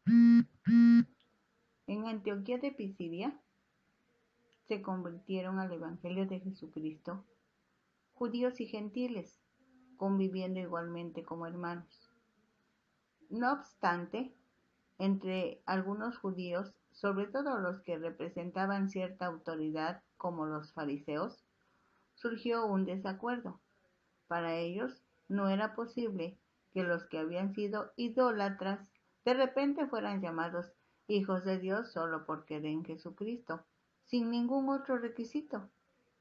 En Antioquía de Pisidia se convirtieron al Evangelio de Jesucristo judíos y gentiles, conviviendo igualmente como hermanos. No obstante, entre algunos judíos, sobre todo los que representaban cierta autoridad, como los fariseos, surgió un desacuerdo. Para ellos no era posible que los que habían sido idólatras de repente fueran llamados hijos de Dios solo por creer en Jesucristo, sin ningún otro requisito,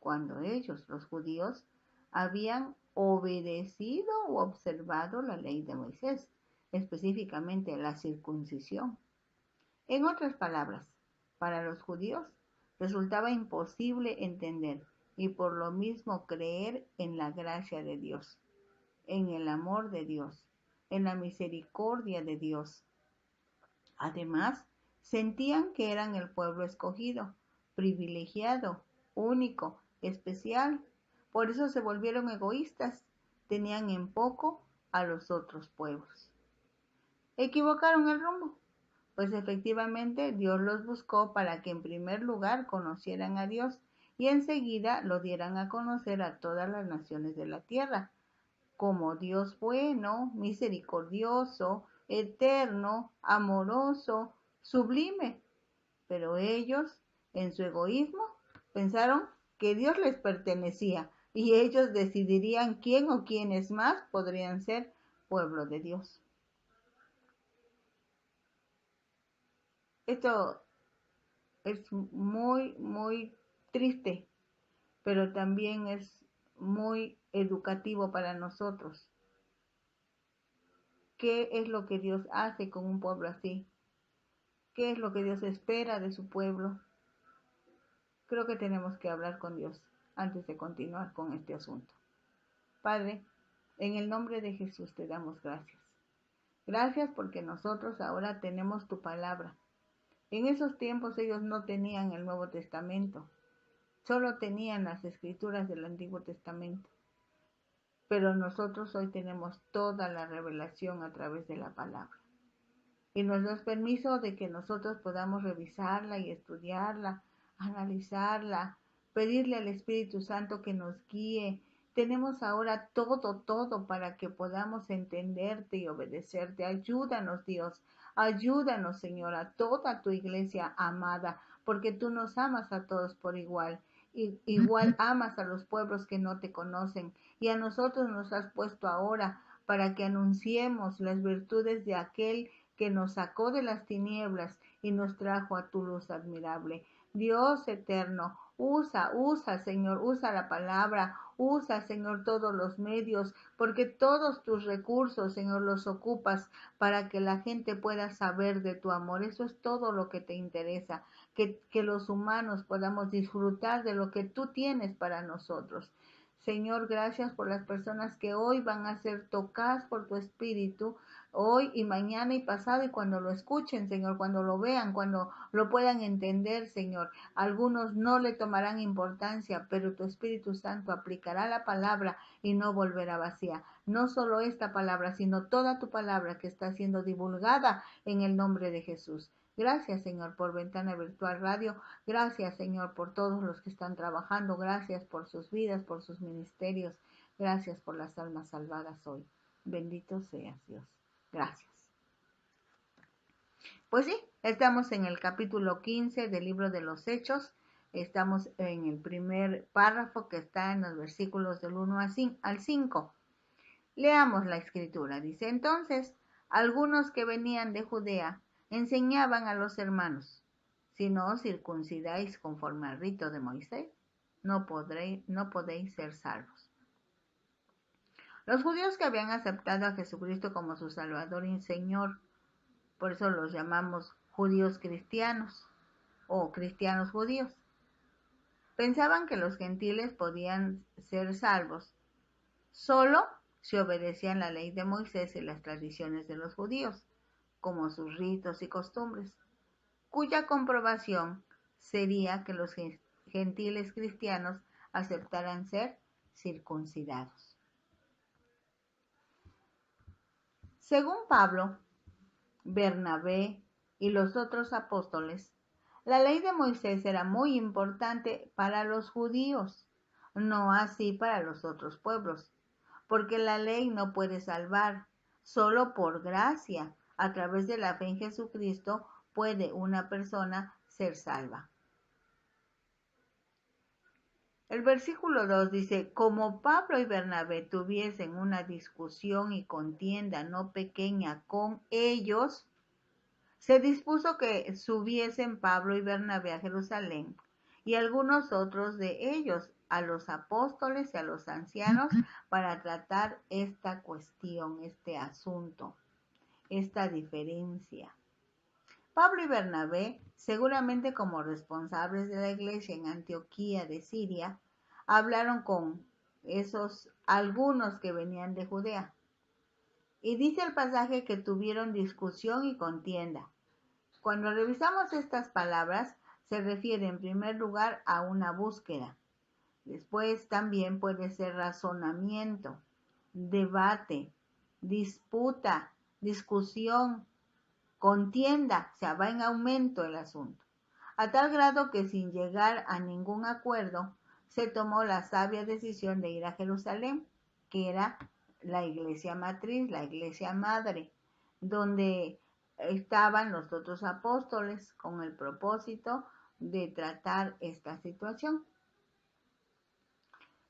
cuando ellos, los judíos, habían obedecido o observado la ley de Moisés, específicamente la circuncisión. En otras palabras, para los judíos resultaba imposible entender y por lo mismo creer en la gracia de Dios, en el amor de Dios, en la misericordia de Dios. Además, sentían que eran el pueblo escogido, privilegiado, único, especial. Por eso se volvieron egoístas, tenían en poco a los otros pueblos. Equivocaron el rumbo, pues efectivamente Dios los buscó para que en primer lugar conocieran a Dios y enseguida lo dieran a conocer a todas las naciones de la tierra, como Dios bueno, misericordioso, eterno, amoroso, sublime. Pero ellos, en su egoísmo, pensaron que Dios les pertenecía y ellos decidirían quién o quiénes más podrían ser pueblo de Dios. Esto es muy triste, pero también es muy educativo para nosotros. ¿Qué es lo que Dios hace con un pueblo así? ¿Qué es lo que Dios espera de su pueblo? Creo que tenemos que hablar con Dios antes de continuar con este asunto. Padre, en el nombre de Jesús te damos gracias. Gracias porque nosotros ahora tenemos tu palabra. En esos tiempos ellos no tenían el Nuevo Testamento, solo tenían las escrituras del Antiguo Testamento. Pero nosotros hoy tenemos toda la revelación a través de la palabra. Y nos das permiso de que nosotros podamos revisarla y estudiarla, analizarla, pedirle al Espíritu Santo que nos guíe. Tenemos ahora todo para que podamos entenderte y obedecerte. Ayúdanos, Dios. Ayúdanos, Señor, a toda tu iglesia amada, porque tú nos amas a todos por igual. Y igual amas a los pueblos que no te conocen. Y a nosotros nos has puesto ahora para que anunciemos las virtudes de aquel que nos sacó de las tinieblas y nos trajo a tu luz admirable. Dios eterno, usa, Señor, usa la palabra, usa, Señor, todos los medios, porque todos tus recursos, Señor, los ocupas para que la gente pueda saber de tu amor. Eso es todo lo que te interesa, que los humanos podamos disfrutar de lo que tú tienes para nosotros. Señor, gracias por las personas que hoy van a ser tocadas por tu Espíritu, hoy y mañana y pasado, y cuando lo escuchen, Señor, cuando lo vean, cuando lo puedan entender, Señor. Algunos no le tomarán importancia, pero tu Espíritu Santo aplicará la palabra y no volverá vacía. No solo esta palabra, sino toda tu palabra que está siendo divulgada en el nombre de Jesús. Gracias, Señor, por Ventana Virtual Radio. Gracias, Señor, por todos los que están trabajando. Gracias por sus vidas, por sus ministerios. Gracias por las almas salvadas hoy. Bendito seas, Dios. Gracias. Pues sí, estamos en el capítulo 15 del libro de los Hechos. Estamos en el primer párrafo que está en los versículos del 1 al 5. Leamos la escritura. Dice, entonces, algunos que venían de Judea enseñaban a los hermanos, si no os circuncidáis conforme al rito de Moisés, no podéis ser salvos. Los judíos que habían aceptado a Jesucristo como su Salvador y Señor, por eso los llamamos judíos cristianos o cristianos judíos, pensaban que los gentiles podían ser salvos solo si obedecían la ley de Moisés y las tradiciones de los judíos, como sus ritos y costumbres, cuya comprobación sería que los gentiles cristianos aceptaran ser circuncidados. Según Pablo, Bernabé y los otros apóstoles, la ley de Moisés era muy importante para los judíos, no así para los otros pueblos, porque la ley no puede salvar. Solo por gracia, a través de la fe en Jesucristo, puede una persona ser salva. El versículo 2 dice, como Pablo y Bernabé tuviesen una discusión y contienda no pequeña con ellos, se dispuso que subiesen Pablo y Bernabé a Jerusalén y algunos otros de ellos a los apóstoles y a los ancianos para tratar esta cuestión, este asunto, esta diferencia. Pablo y Bernabé, seguramente como responsables de la iglesia en Antioquía de Siria, hablaron con esos algunos que venían de Judea. Y dice el pasaje que tuvieron discusión y contienda. Cuando revisamos estas palabras, se refiere en primer lugar a una búsqueda. Después también puede ser razonamiento, debate, disputa, discusión, contienda, o sea, va en aumento el asunto. A tal grado que sin llegar a ningún acuerdo, se tomó la sabia decisión de ir a Jerusalén, que era la iglesia matriz, la iglesia madre, donde estaban los otros apóstoles con el propósito de tratar esta situación.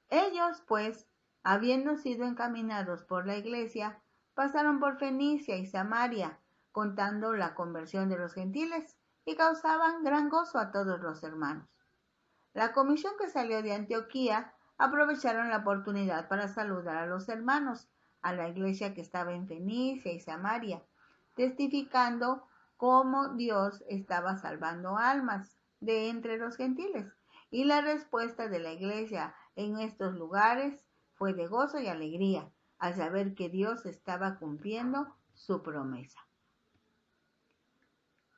Ellos, pues, habiendo sido encaminados por la iglesia, pasaron por Fenicia y Samaria, contando la conversión de los gentiles, y causaban gran gozo a todos los hermanos. La comisión que salió de Antioquía aprovecharon la oportunidad para saludar a los hermanos, a la iglesia que estaba en Fenicia y Samaria, testificando cómo Dios estaba salvando almas de entre los gentiles. Y la respuesta de la iglesia en estos lugares fue de gozo y alegría, al saber que Dios estaba cumpliendo su promesa.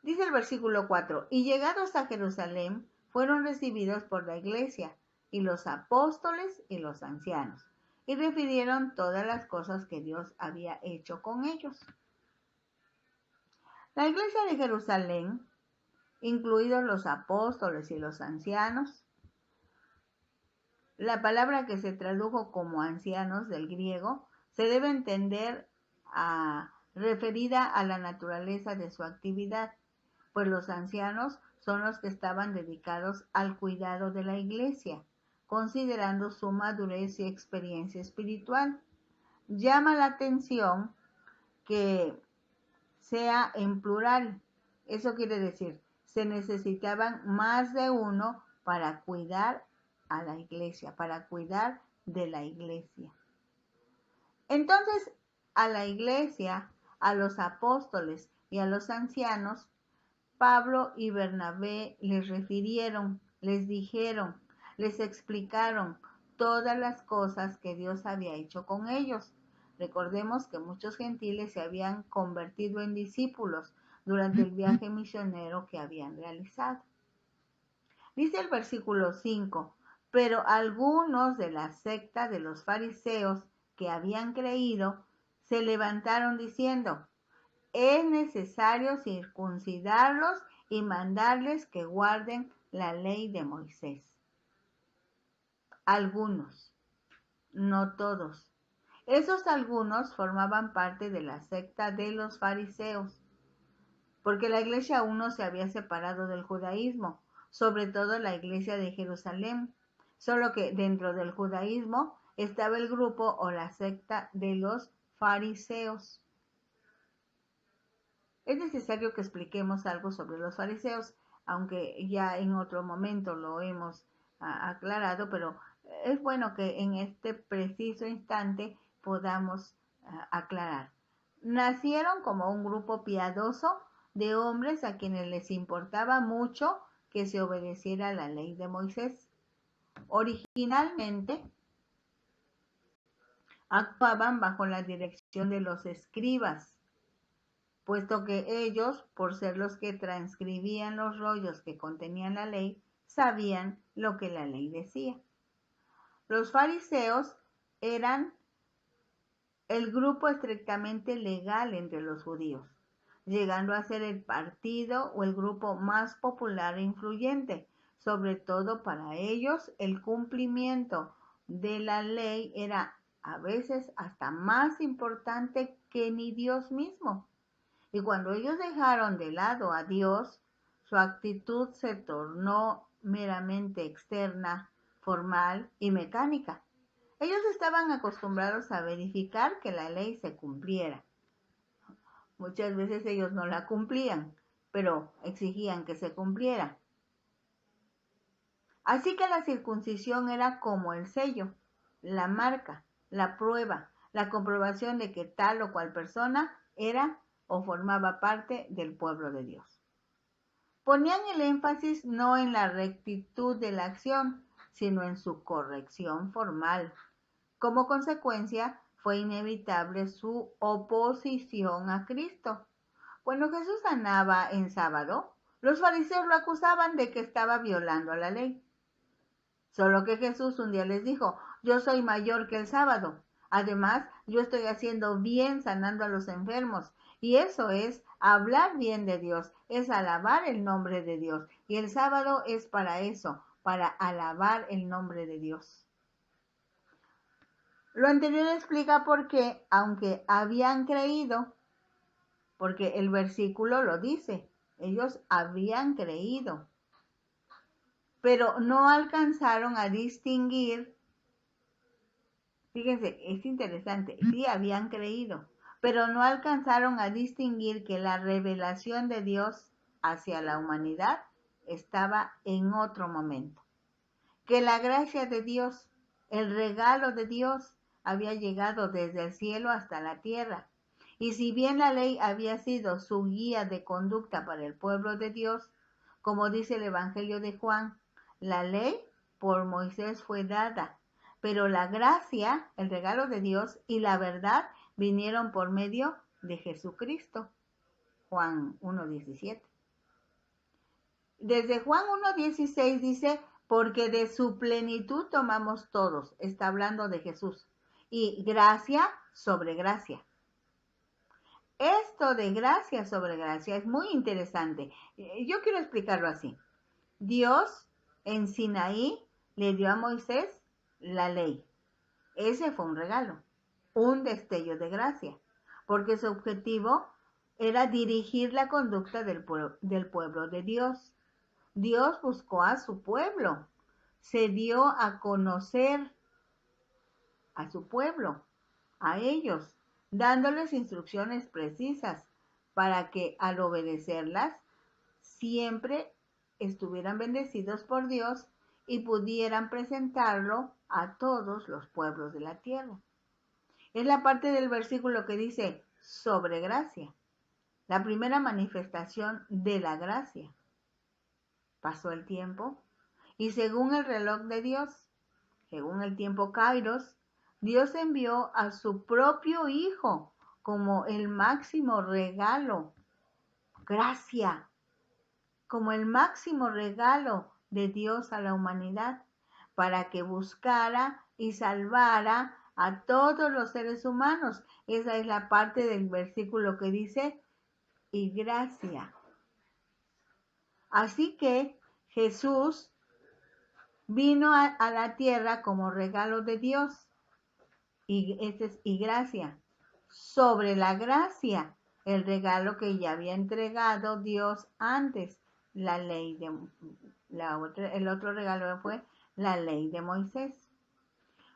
Dice el versículo 4, y llegados a Jerusalén, fueron recibidos por la iglesia y los apóstoles y los ancianos, y refirieron todas las cosas que Dios había hecho con ellos. La iglesia de Jerusalén, incluidos los apóstoles y los ancianos, la palabra que se tradujo como ancianos del griego, se debe entender referida a la naturaleza de su actividad, pues los ancianos son los que estaban dedicados al cuidado de la iglesia, considerando su madurez y experiencia espiritual. Llama la atención que sea en plural. Eso quiere decir, se necesitaban más de uno para cuidar a la iglesia, para cuidar de la iglesia. Entonces, a la iglesia, a los apóstoles y a los ancianos, Pablo y Bernabé les refirieron, les dijeron, les explicaron todas las cosas que Dios había hecho con ellos. Recordemos que muchos gentiles se habían convertido en discípulos durante el viaje misionero que habían realizado. Dice el versículo 5, pero algunos de la secta de los fariseos que habían creído se levantaron diciendo, es necesario circuncidarlos y mandarles que guarden la ley de Moisés. Algunos, no todos. Esos algunos formaban parte de la secta de los fariseos, porque la iglesia aún no se había separado del judaísmo, sobre todo la iglesia de Jerusalén, solo que dentro del judaísmo estaba el grupo o la secta de los fariseos. Es necesario que expliquemos algo sobre los fariseos, aunque ya en otro momento lo hemos aclarado, pero es bueno que en este preciso instante podamos aclarar. Nacieron como un grupo piadoso de hombres a quienes les importaba mucho que se obedeciera la ley de Moisés. Originalmente actuaban bajo la dirección de los escribas, puesto que ellos, por ser los que transcribían los rollos que contenían la ley, sabían lo que la ley decía. Los fariseos eran el grupo estrictamente legal entre los judíos. llegando a ser el partido o el grupo más popular e influyente. Sobre todo para ellos, el cumplimiento de la ley era a veces hasta más importante que ni Dios mismo. Y cuando ellos dejaron de lado a Dios, su actitud se tornó meramente externa, formal y mecánica. Ellos estaban acostumbrados a verificar que la ley se cumpliera. Muchas veces ellos no la cumplían, pero exigían que se cumpliera. Así que la circuncisión era como el sello, la marca, la prueba, la comprobación de que tal o cual persona era o formaba parte del pueblo de Dios. Ponían el énfasis no en la rectitud de la acción, sino en su corrección formal. Como consecuencia, fue inevitable su oposición a Cristo. Cuando Jesús sanaba en sábado, los fariseos lo acusaban de que estaba violando la ley. Solo que Jesús un día les dijo: yo soy mayor que el sábado. Además, yo estoy haciendo bien sanando a los enfermos. Y eso es hablar bien de Dios, es alabar el nombre de Dios. Y el sábado es para eso, para alabar el nombre de Dios. Lo anterior explica por qué, aunque habían creído, porque el versículo lo dice, ellos habían creído, pero no alcanzaron a distinguir. Fíjense, es interesante, sí habían creído, pero no alcanzaron a distinguir que la revelación de Dios hacia la humanidad estaba en otro momento, que la gracia de Dios, el regalo de Dios, había llegado desde el cielo hasta la tierra. Y si bien la ley había sido su guía de conducta para el pueblo de Dios, como dice el Evangelio de Juan, la ley por Moisés fue dada, pero la gracia, el regalo de Dios y la verdad vinieron por medio de Jesucristo. Juan 1:17. Desde Juan 1:16 dice: porque de su plenitud tomamos todos, está hablando de Jesús, y gracia sobre gracia. Esto de gracia sobre gracia es muy interesante. Yo quiero explicarlo así. Dios en Sinaí le dio a Moisés la ley. Ese fue un regalo, un destello de gracia, porque su objetivo era dirigir la conducta del pueblo de Dios. Dios buscó a su pueblo, se dio a conocer a su pueblo, a ellos, dándoles instrucciones precisas para que al obedecerlas siempre estuvieran bendecidos por Dios y pudieran presentarlo a todos los pueblos de la tierra. Es la parte del versículo que dice sobre gracia, la primera manifestación de la gracia. Pasó el tiempo y según el reloj de Dios, según el tiempo Kairos, Dios envió a su propio Hijo como el máximo regalo, gracia, como el máximo regalo de Dios a la humanidad, para que buscara y salvara a todos los seres humanos. Esa es la parte del versículo que dice, y gracia. Así que Jesús vino a la tierra como regalo de Dios, y gracia, sobre la gracia, el regalo que ya había entregado Dios antes, la ley de el otro regalo fue la ley de Moisés.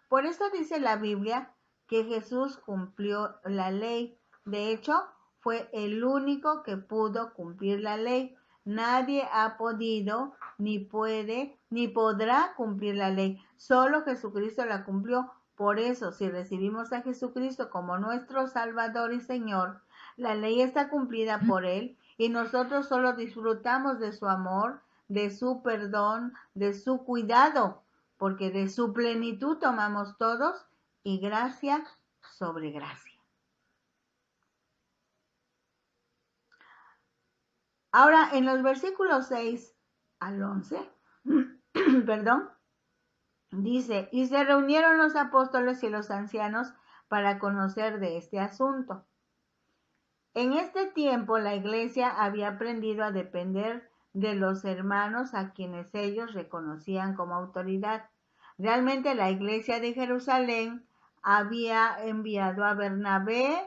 Por eso dice la Biblia que Jesús cumplió la ley. De hecho, fue el único que pudo cumplir la ley. Nadie ha podido, ni puede, ni podrá cumplir la ley. Solo Jesucristo la cumplió. Por eso, si recibimos a Jesucristo como nuestro Salvador y Señor, la ley está cumplida por Él y nosotros solo disfrutamos de su amor, de su perdón, de su cuidado, porque de su plenitud tomamos todos y gracia sobre gracia. Ahora, en los versículos 6 al 11, perdón, dice, y se reunieron los apóstoles y los ancianos para conocer de este asunto. En este tiempo la iglesia había aprendido a depender de los hermanos a quienes ellos reconocían como autoridad. Realmente la iglesia de Jerusalén había enviado a Bernabé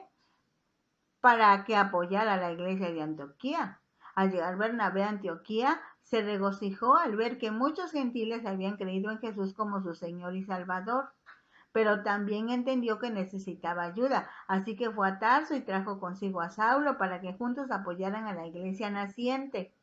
para que apoyara a la iglesia de Antioquía. Al llegar Bernabé a Antioquía, se regocijó al ver que muchos gentiles habían creído en Jesús como su Señor y Salvador, pero también entendió que necesitaba ayuda, así que fue a Tarso y trajo consigo a Saulo para que juntos apoyaran a la iglesia naciente.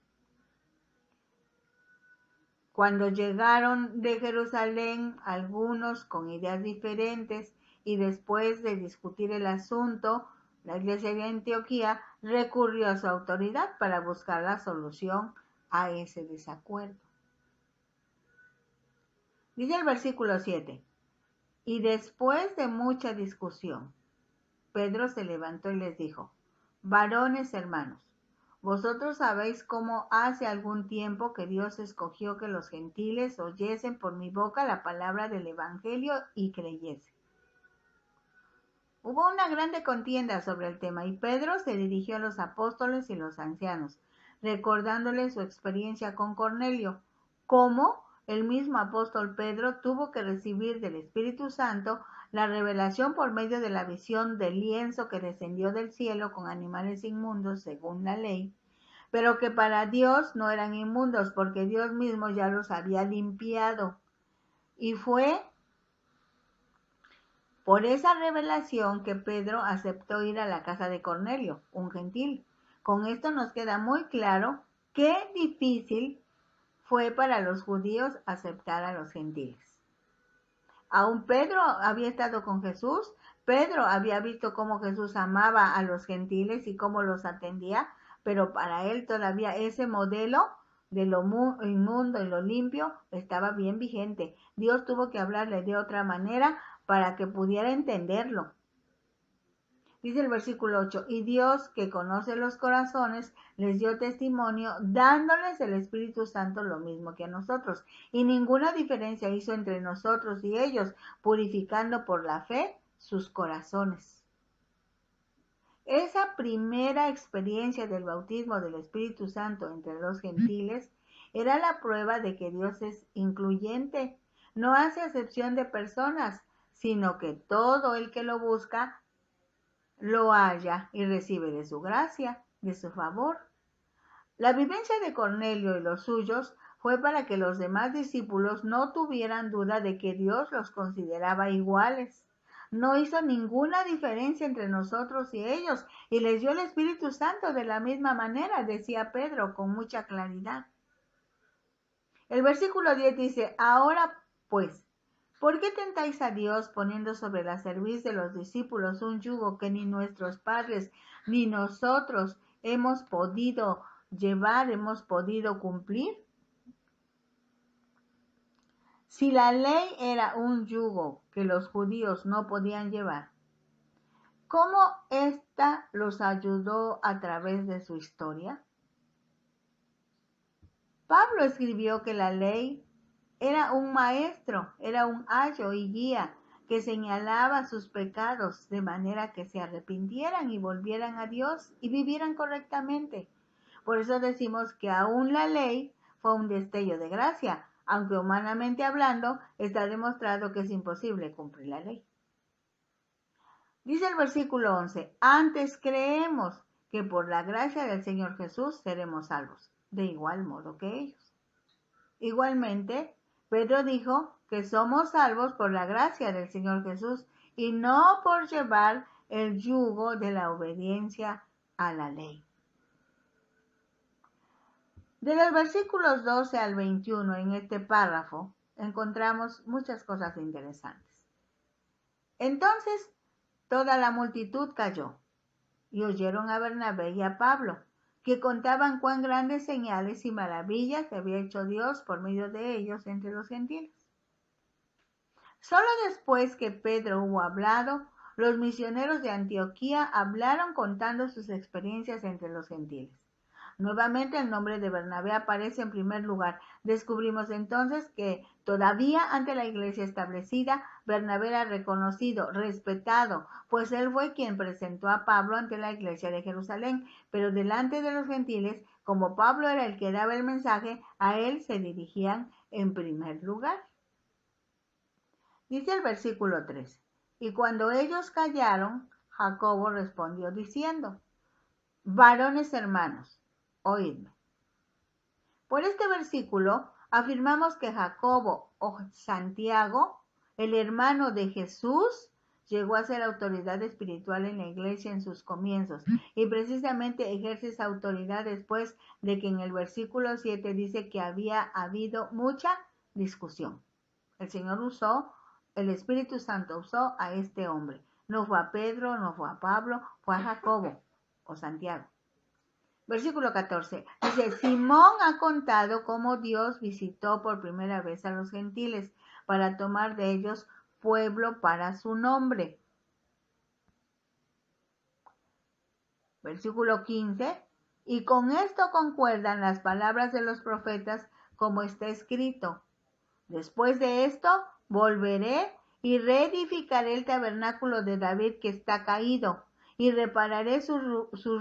Cuando llegaron de Jerusalén, algunos con ideas diferentes, y después de discutir el asunto, la iglesia de Antioquía recurrió a su autoridad para buscar la solución a ese desacuerdo. Dice el versículo 7, y después de mucha discusión, Pedro se levantó y les dijo: varones hermanos, vosotros sabéis cómo hace algún tiempo que Dios escogió que los gentiles oyesen por mi boca la palabra del Evangelio y creyesen. Hubo una grande contienda sobre el tema y Pedro se dirigió a los apóstoles y los ancianos, recordándoles su experiencia con Cornelio, cómo el mismo apóstol Pedro tuvo que recibir del Espíritu Santo la revelación por medio de la visión del lienzo que descendió del cielo con animales inmundos según la ley, pero que para Dios no eran inmundos porque Dios mismo ya los había limpiado. Y fue por esa revelación que Pedro aceptó ir a la casa de Cornelio, un gentil. Con esto nos queda muy claro qué difícil fue para los judíos aceptar a los gentiles. Aún Pedro había estado con Jesús, Pedro había visto cómo Jesús amaba a los gentiles y cómo los atendía, pero para él todavía ese modelo de lo inmundo y lo limpio estaba bien vigente. Dios tuvo que hablarle de otra manera para que pudiera entenderlo. Dice el versículo 8, y Dios, que conoce los corazones, les dio testimonio, dándoles el Espíritu Santo lo mismo que a nosotros. Y ninguna diferencia hizo entre nosotros y ellos, purificando por la fe sus corazones. Esa primera experiencia del bautismo del Espíritu Santo entre los gentiles era la prueba de que Dios es incluyente, no hace acepción de personas, sino que todo el que lo busca lo halla y recibe de su gracia, de su favor. La vivencia de Cornelio y los suyos fue para que los demás discípulos no tuvieran duda de que Dios los consideraba iguales. No hizo ninguna diferencia entre nosotros y ellos, y les dio el Espíritu Santo de la misma manera, decía Pedro con mucha claridad. El versículo 10 dice, ahora pues, ¿por qué tentáis a Dios poniendo sobre la cerviz de los discípulos un yugo que ni nuestros padres ni nosotros hemos podido llevar, hemos podido cumplir? Si la ley era un yugo que los judíos no podían llevar, ¿cómo ésta los ayudó a través de su historia? Pablo escribió que la ley era un maestro, era un ayo y guía que señalaba sus pecados de manera que se arrepintieran y volvieran a Dios y vivieran correctamente. Por eso decimos que aún la ley fue un destello de gracia, aunque humanamente hablando está demostrado que es imposible cumplir la ley. Dice el versículo 11, antes creemos que por la gracia del Señor Jesús seremos salvos, de igual modo que ellos. Igualmente, Pedro dijo que somos salvos por la gracia del Señor Jesús y no por llevar el yugo de la obediencia a la ley. De los versículos 12 al 21 en este párrafo encontramos muchas cosas interesantes. Entonces toda la multitud calló y oyeron a Bernabé y a Pablo, que contaban cuán grandes señales y maravillas había hecho Dios por medio de ellos entre los gentiles. Solo después que Pedro hubo hablado, los misioneros de Antioquía hablaron contando sus experiencias entre los gentiles. Nuevamente el nombre de Bernabé aparece en primer lugar. Descubrimos entonces que todavía ante la iglesia establecida, Bernabé era reconocido, respetado, pues él fue quien presentó a Pablo ante la iglesia de Jerusalén, pero delante de los gentiles, como Pablo era el que daba el mensaje, a él se dirigían en primer lugar. Dice el versículo 3, y cuando ellos callaron, Jacobo respondió diciendo, varones hermanos, oídme. Por este versículo afirmamos que Jacobo o Santiago, el hermano de Jesús, llegó a ser autoridad espiritual en la iglesia en sus comienzos y precisamente ejerce esa autoridad después de que en el versículo 7 dice que había habido mucha discusión. El Señor usó, el Espíritu Santo usó a este hombre. No fue a Pedro, no fue a Pablo, fue a Jacobo o Santiago. Versículo 14. Dice, Simón ha contado cómo Dios visitó por primera vez a los gentiles para tomar de ellos pueblo para su nombre. Versículo 15. Y con esto concuerdan las palabras de los profetas como está escrito. Después de esto, volveré y reedificaré el tabernáculo de David que está caído, y repararé sus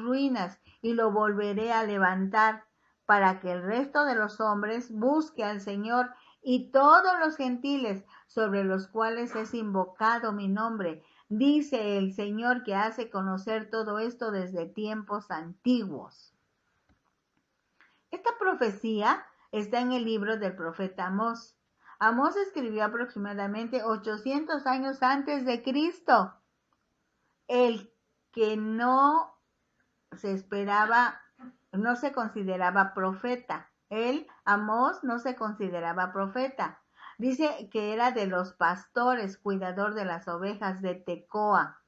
ruinas, y lo volveré a levantar, para que el resto de los hombres busque al Señor, y todos los gentiles sobre los cuales es invocado mi nombre. Dice el Señor que hace conocer todo esto desde tiempos antiguos. Esta profecía está en el libro del profeta Amós. Amós escribió aproximadamente 800 años antes de Cristo. El que no se esperaba, no se consideraba profeta. Él, Amós, no se consideraba profeta. Dice que era de los pastores, cuidador de las ovejas de Tecoa.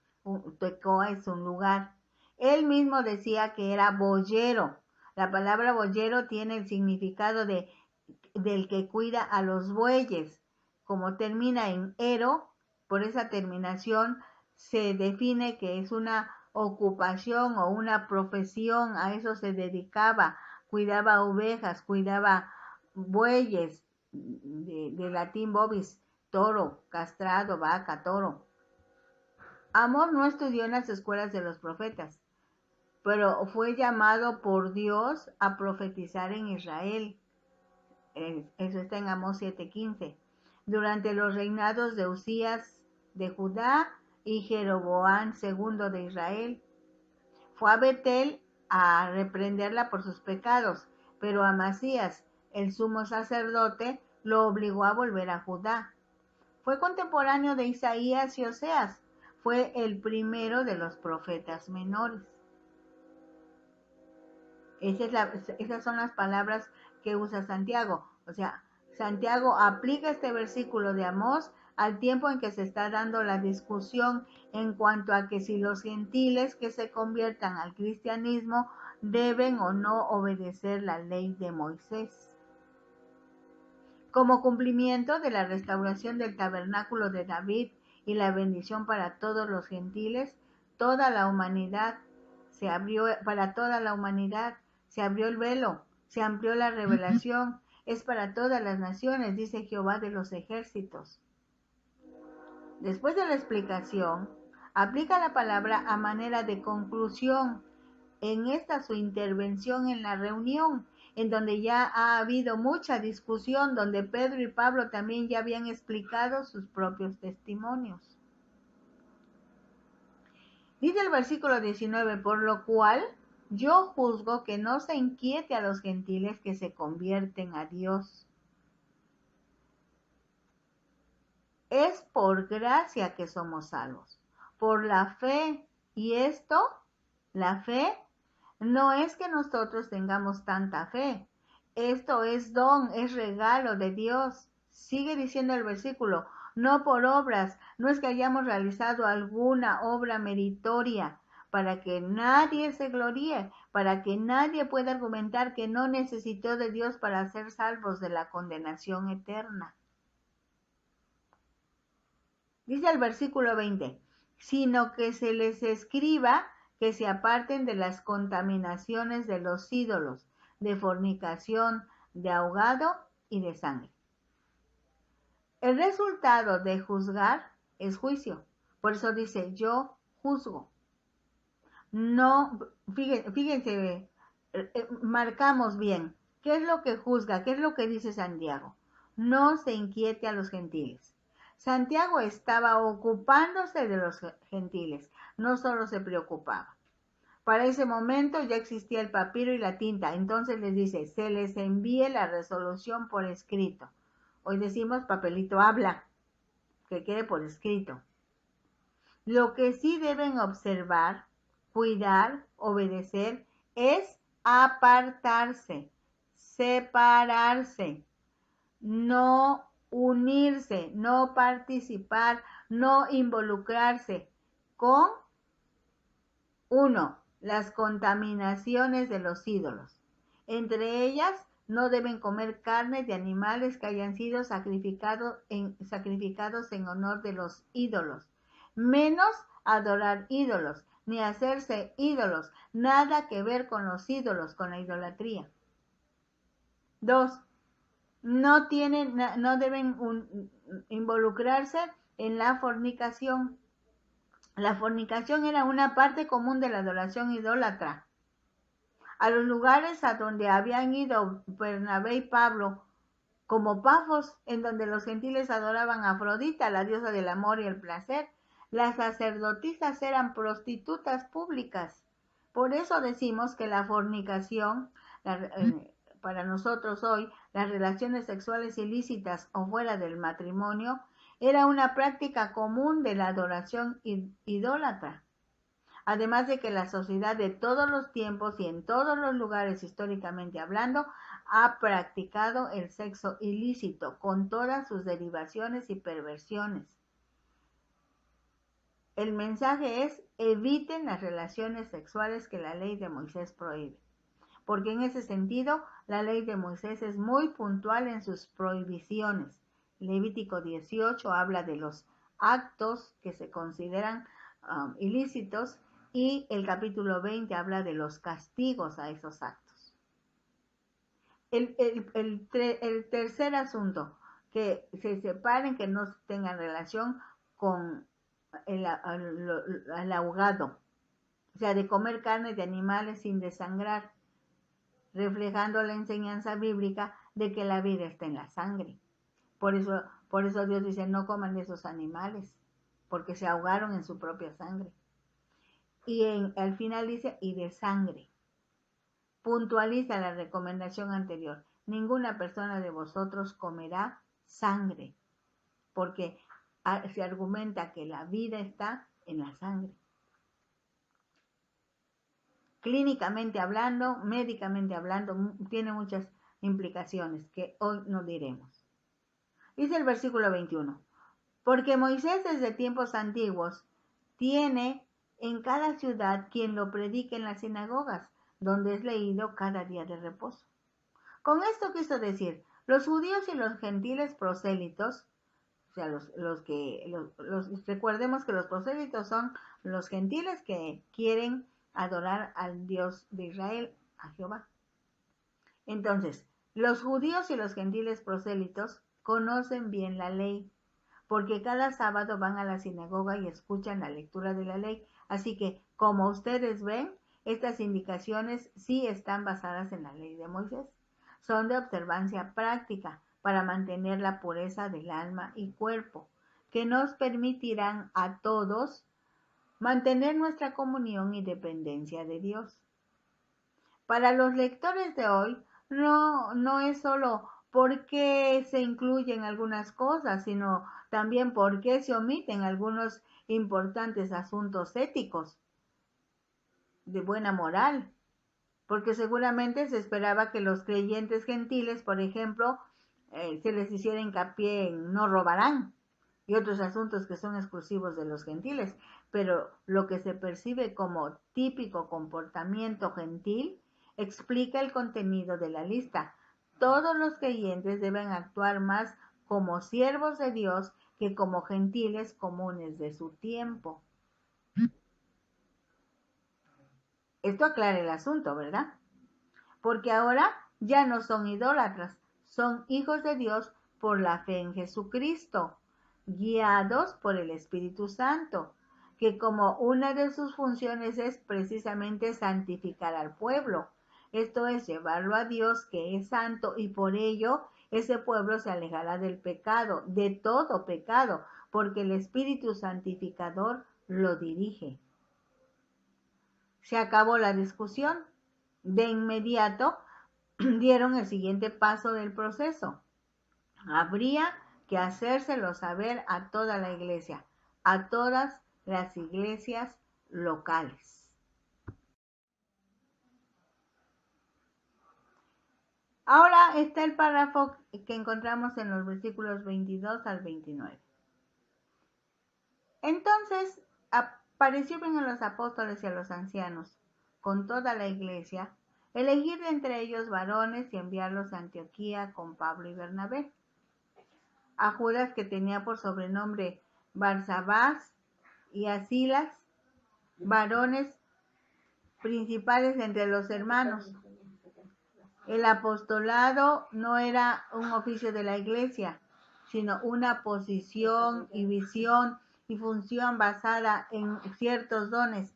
Tecoa es un lugar. Él mismo decía que era boyero. La palabra boyero tiene el significado del que cuida a los bueyes. Como termina en ero, por esa terminación se define que es una ocupación o una profesión, a eso se dedicaba, cuidaba ovejas, cuidaba bueyes, de latín bovis, toro, castrado, vaca, toro. Amós no estudió en las escuelas de los profetas, pero fue llamado por Dios a profetizar en Israel. Eso está en Amós 7:15. Durante los reinados de Usías de Judá y Jeroboam II de Israel. Fue a Betel a reprenderla por sus pecados, pero Amasías, el sumo sacerdote, lo obligó a volver a Judá. Fue contemporáneo de Isaías y Oseas. Fue el primero de los profetas menores. Esas son las palabras que usa Santiago. O sea, Santiago aplica este versículo de Amós al tiempo en que se está dando la discusión en cuanto a que si los gentiles que se conviertan al cristianismo deben o no obedecer la ley de Moisés. Como cumplimiento de la restauración del tabernáculo de David y la bendición para todos los gentiles, toda la humanidad se abrió, para toda la humanidad se abrió el velo, se amplió la revelación, es para todas las naciones, dice Jehová de los ejércitos. Después de la explicación, aplica la palabra a manera de conclusión en esta su intervención en la reunión, en donde ya ha habido mucha discusión, donde Pedro y Pablo también ya habían explicado sus propios testimonios. Dice el versículo 19, por lo cual yo juzgo que no se inquiete a los gentiles que se convierten a Dios. Es por gracia que somos salvos, por la fe. Y esto, la fe, no es que nosotros tengamos tanta fe. Esto es don, es regalo de Dios. Sigue diciendo el versículo, no por obras, no es que hayamos realizado alguna obra meritoria, para que nadie se gloríe, para que nadie pueda argumentar que no necesitó de Dios para ser salvos de la condenación eterna. Dice el versículo 20, sino que se les escriba que se aparten de las contaminaciones de los ídolos, de fornicación, de ahogado y de sangre. El resultado de juzgar es juicio. Por eso dice, yo juzgo. No, fíjense, marcamos bien. ¿Qué es lo que juzga? ¿Qué es lo que dice Santiago? No se inquiete a los gentiles. Santiago estaba ocupándose de los gentiles, no solo se preocupaba. Para ese momento ya existía el papiro y la tinta, entonces les dice, se les envíe la resolución por escrito. Hoy decimos papelito habla, que quede por escrito. Lo que sí deben observar, cuidar, obedecer, es apartarse, separarse, no unirse, no participar, no involucrarse con, uno, las contaminaciones de los ídolos. Entre ellas, no deben comer carne de animales que hayan sido sacrificados en honor de los ídolos, menos adorar ídolos, ni hacerse ídolos, nada que ver con los ídolos, con la idolatría. 2. No deben involucrarse en la fornicación. La fornicación era una parte común de la adoración idólatra. A los lugares a donde habían ido Bernabé y Pablo, como Pafos, en donde los gentiles adoraban a Afrodita, la diosa del amor y el placer, las sacerdotisas eran prostitutas públicas. Por eso decimos que la fornicación, para nosotros hoy, las relaciones sexuales ilícitas o fuera del matrimonio, era una práctica común de la adoración idólatra. Además de que la sociedad de todos los tiempos y en todos los lugares históricamente hablando ha practicado el sexo ilícito con todas sus derivaciones y perversiones. El mensaje es: eviten las relaciones sexuales que la ley de Moisés prohíbe, porque en ese sentido la ley de Moisés es muy puntual en sus prohibiciones. Levítico 18 habla de los actos que se consideran ilícitos, y el capítulo 20 habla de los castigos a esos actos. El tercer asunto, que se separen, que no tengan relación con el ahogado, o sea, de comer carne de animales sin desangrar, reflejando la enseñanza bíblica de que la vida está en la sangre. Por eso Dios dice, no coman de esos animales, porque se ahogaron en su propia sangre. Y al final dice, y de sangre. Puntualiza la recomendación anterior. Ninguna persona de vosotros comerá sangre, porque se argumenta que la vida está en la sangre. Clínicamente hablando, médicamente hablando, tiene muchas implicaciones que hoy no diremos. Dice el versículo 21, porque Moisés desde tiempos antiguos tiene en cada ciudad quien lo predique en las sinagogas, donde es leído cada día de reposo. Con esto quiso decir, los judíos y los gentiles prosélitos, o sea, recordemos que los prosélitos son los gentiles que quieren adorar al Dios de Israel, a Jehová. Entonces, los judíos y los gentiles prosélitos conocen bien la ley, porque cada sábado van a la sinagoga y escuchan la lectura de la ley. Así que, como ustedes ven, estas indicaciones sí están basadas en la ley de Moisés. Son de observancia práctica para mantener la pureza del alma y cuerpo, que nos permitirán a todos mantener nuestra comunión y dependencia de Dios. Para los lectores de hoy, no es solo por qué se incluyen algunas cosas, sino también por qué se omiten algunos importantes asuntos éticos de buena moral, porque seguramente se esperaba que los creyentes gentiles, por ejemplo, se les hiciera hincapié en no robarán y otros asuntos que son exclusivos de los gentiles, pero lo que se percibe como típico comportamiento gentil explica el contenido de la lista. Todos los creyentes deben actuar más como siervos de Dios que como gentiles comunes de su tiempo. Esto aclara el asunto, ¿verdad? Porque ahora ya no son idólatras, son hijos de Dios por la fe en Jesucristo, guiados por el Espíritu Santo, que como una de sus funciones es precisamente santificar al pueblo. Esto es llevarlo a Dios, que es santo, y por ello ese pueblo se alejará del pecado, de todo pecado, porque el Espíritu Santificador lo dirige. Se acabó la discusión. De inmediato dieron el siguiente paso del proceso. Habría que hacérselo saber a toda la iglesia, a todas las iglesias locales. Ahora está el párrafo que encontramos en los versículos 22 al 29. Entonces pareció bien a los apóstoles y a los ancianos, con toda la iglesia, elegir de entre ellos varones y enviarlos a Antioquía con Pablo y Bernabé. A Judas, que tenía por sobrenombre Barsabás, y a Silas, varones principales entre los hermanos. El apostolado no era un oficio de la iglesia, sino una posición y visión y función basada en ciertos dones.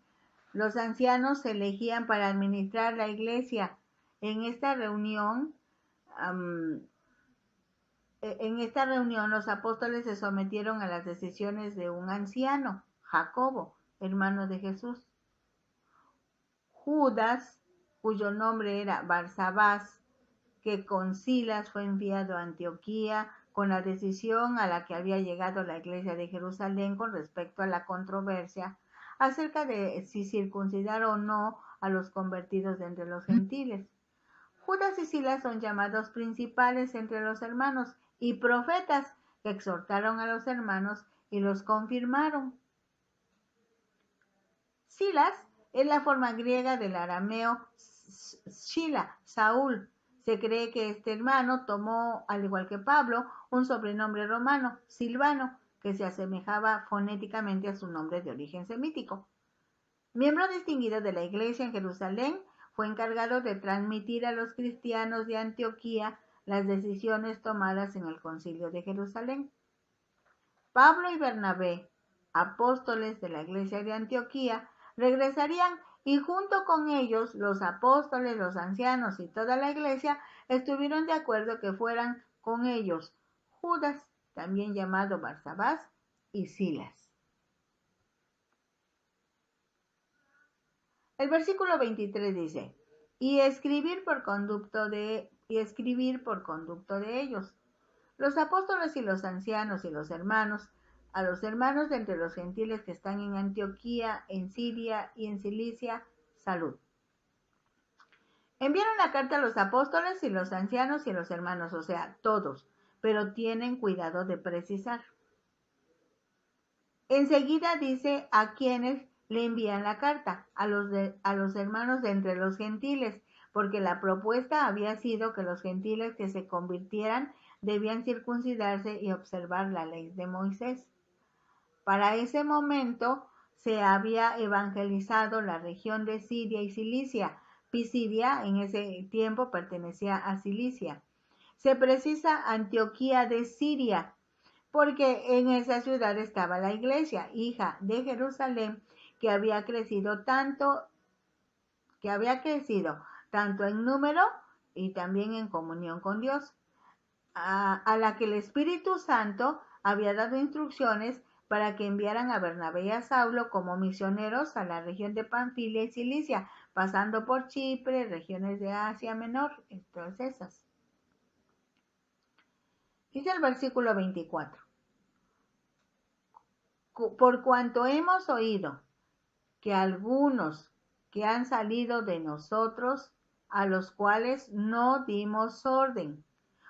Los ancianos se elegían para administrar la iglesia. En esta reunión los apóstoles se sometieron a las decisiones de un anciano, Jacobo, hermano de Jesús. Judas, cuyo nombre era Barsabás, que con Silas fue enviado a Antioquía con la decisión a la que había llegado la iglesia de Jerusalén con respecto a la controversia acerca de si circuncidar o no a los convertidos de entre los gentiles. Judas y Silas son llamados principales entre los hermanos y profetas que exhortaron a los hermanos y los confirmaron. Silas es la forma griega del arameo Shila, Saúl. Se cree que este hermano tomó, al igual que Pablo, un sobrenombre romano, Silvano, que se asemejaba fonéticamente a su nombre de origen semítico. Miembro distinguido de la iglesia en Jerusalén, fue encargado de transmitir a los cristianos de Antioquía las decisiones tomadas en el Concilio de Jerusalén. Pablo y Bernabé, apóstoles de la iglesia de Antioquía, regresarían y junto con ellos los apóstoles, los ancianos y toda la iglesia estuvieron de acuerdo que fueran con ellos Judas, también llamado Barsabás, y Silas. El versículo 23 dice, y escribir por conducto de ellos. Los apóstoles y los ancianos y los hermanos, a los hermanos de entre los gentiles que están en Antioquía, en Siria y en Cilicia, salud. Enviaron la carta a los apóstoles y los ancianos y los hermanos, o sea, todos, pero tienen cuidado de precisar. Enseguida dice a quienes le envían la carta, a los hermanos de entre los gentiles, porque la propuesta había sido que los gentiles que se convirtieran debían circuncidarse y observar la ley de Moisés. Para ese momento se había evangelizado la región de Siria y Cilicia. Pisidia en ese tiempo pertenecía a Cilicia. Se precisa Antioquía de Siria, porque en esa ciudad estaba la iglesia, hija de Jerusalén, que había crecido tanto en número y también en comunión con Dios, a la que el Espíritu Santo había dado instrucciones para que enviaran a Bernabé y a Saulo como misioneros a la región de Panfilia y Cilicia, pasando por Chipre, regiones de Asia Menor, todas esas. Dice el versículo 24. Por cuanto hemos oído que algunos que han salido de nosotros, a los cuales no dimos orden,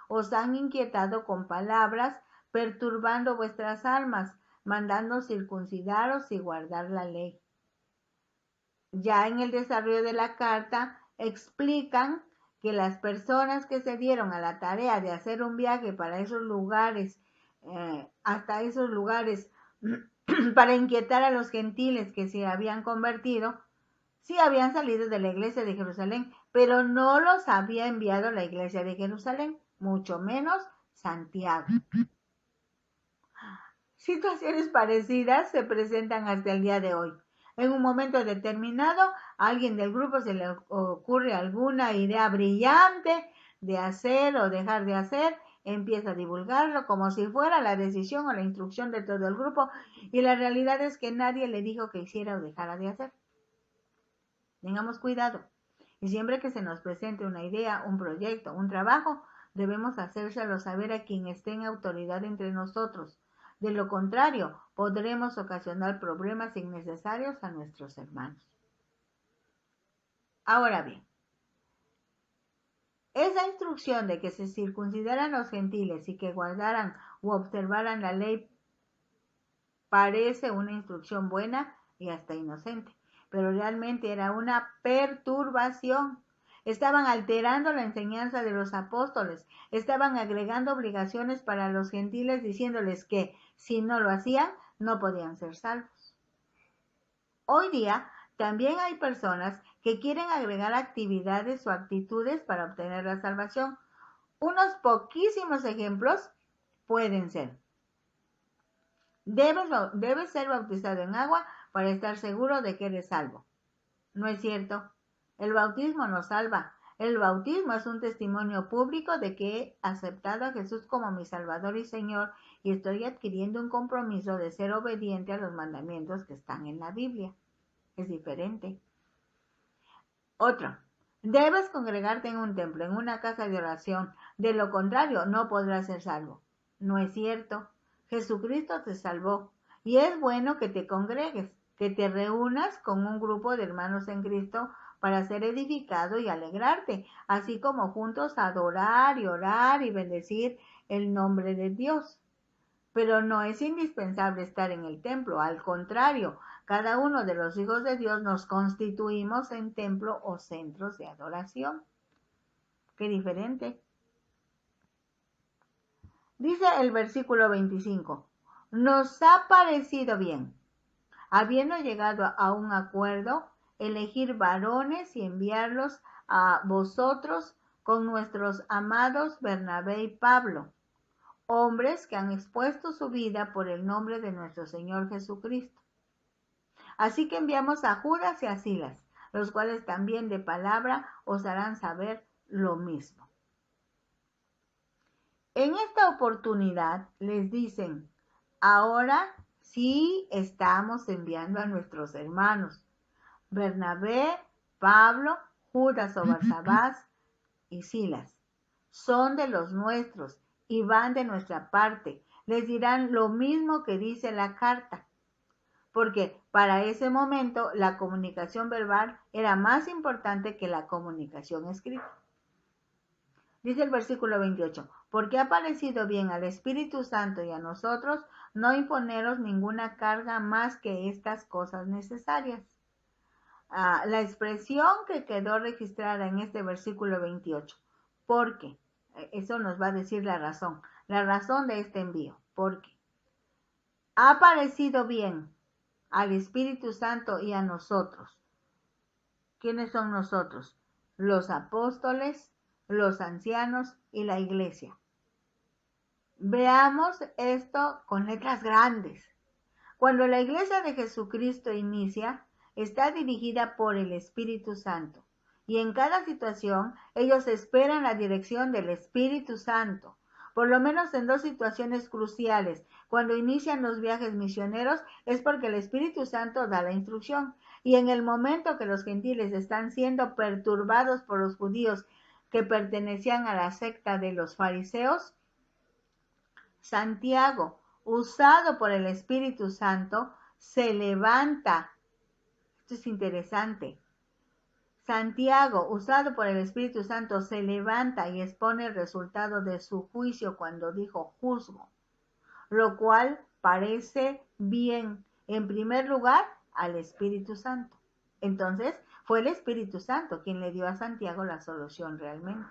os han inquietado con palabras, perturbando vuestras almas, mandando circuncidaros y guardar la ley. Ya en el desarrollo de la carta explican que las personas que se dieron a la tarea de hacer un viaje para esos lugares, hasta esos lugares, para inquietar a los gentiles que se habían convertido, Sí habían salido de la iglesia de Jerusalén, pero no los había enviado la iglesia de Jerusalén, mucho menos Santiago. Situaciones parecidas se presentan hasta el día de hoy. En un momento determinado, a alguien del grupo se le ocurre alguna idea brillante de hacer o dejar de hacer, empieza a divulgarlo como si fuera la decisión o la instrucción de todo el grupo, y la realidad es que nadie le dijo que hiciera o dejara de hacer. Tengamos cuidado, y siempre que se nos presente una idea, un proyecto, un trabajo, debemos hacérselo saber a quien esté en autoridad entre nosotros. De lo contrario, podremos ocasionar problemas innecesarios a nuestros hermanos. Ahora bien, esa instrucción de que se circuncidaran los gentiles y que guardaran u observaran la ley parece una instrucción buena y hasta inocente, pero realmente era una perturbación. Estaban alterando la enseñanza de los apóstoles, estaban agregando obligaciones para los gentiles diciéndoles que si no lo hacían, no podían ser salvos. Hoy día también hay personas que quieren agregar actividades o actitudes para obtener la salvación. Unos poquísimos ejemplos pueden ser: debes ser bautizado en agua para estar seguro de que eres salvo. No es cierto. El bautismo no salva. El bautismo es un testimonio público de que he aceptado a Jesús como mi Salvador y Señor y estoy adquiriendo un compromiso de ser obediente a los mandamientos que están en la Biblia. Es diferente. Otro. Debes congregarte en un templo, en una casa de oración. De lo contrario, no podrás ser salvo. No es cierto. Jesucristo te salvó y es bueno que te congregues, que te reúnas con un grupo de hermanos en Cristo para ser edificado y alegrarte, así como juntos adorar y orar y bendecir el nombre de Dios. Pero no es indispensable estar en el templo, al contrario, cada uno de los hijos de Dios nos constituimos en templo o centros de adoración. Qué diferente. Dice el versículo 25, nos ha parecido bien, habiendo llegado a un acuerdo, elegir varones y enviarlos a vosotros con nuestros amados Bernabé y Pablo, hombres que han expuesto su vida por el nombre de nuestro Señor Jesucristo. Así que enviamos a Judas y a Silas, los cuales también de palabra os harán saber lo mismo. En esta oportunidad les dicen, ahora sí estamos enviando a nuestros hermanos, Bernabé, Pablo, Judas o Barsabás y Silas. Son de los nuestros y van de nuestra parte. Les dirán lo mismo que dice la carta, porque para ese momento la comunicación verbal era más importante que la comunicación escrita. Dice el versículo 28, porque ha parecido bien al Espíritu Santo y a nosotros no imponeros ninguna carga más que estas cosas necesarias. La expresión que quedó registrada en este versículo 28, porque, eso nos va a decir la razón de este envío, porque ha parecido bien al Espíritu Santo y a nosotros. ¿Quiénes son nosotros? Los apóstoles, los ancianos y la iglesia. Veamos esto con letras grandes. Cuando la iglesia de Jesucristo inicia, está dirigida por el Espíritu Santo. Y en cada situación, ellos esperan la dirección del Espíritu Santo. Por lo menos en dos situaciones cruciales. Cuando inician los viajes misioneros, es porque el Espíritu Santo da la instrucción. Y en el momento que los gentiles están siendo perturbados por los judíos que pertenecían a la secta de los fariseos, Santiago, usado por el Espíritu Santo, se levanta. Esto es interesante. Santiago, usado por el Espíritu Santo, se levanta y expone el resultado de su juicio cuando dijo juzgo, lo cual parece bien, en primer lugar, al Espíritu Santo. Entonces, fue el Espíritu Santo quien le dio a Santiago la solución realmente.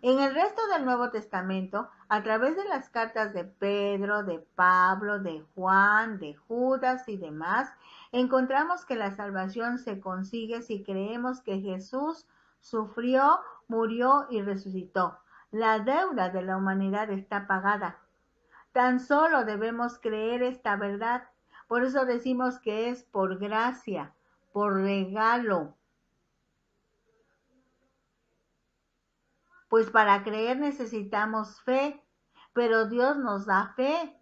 En el resto del Nuevo Testamento, a través de las cartas de Pedro, de Pablo, de Juan, de Judas y demás, encontramos que la salvación se consigue si creemos que Jesús sufrió, murió y resucitó. La deuda de la humanidad está pagada. Tan solo debemos creer esta verdad. Por eso decimos que es por gracia, por regalo. Pues para creer necesitamos fe, pero Dios nos da fe.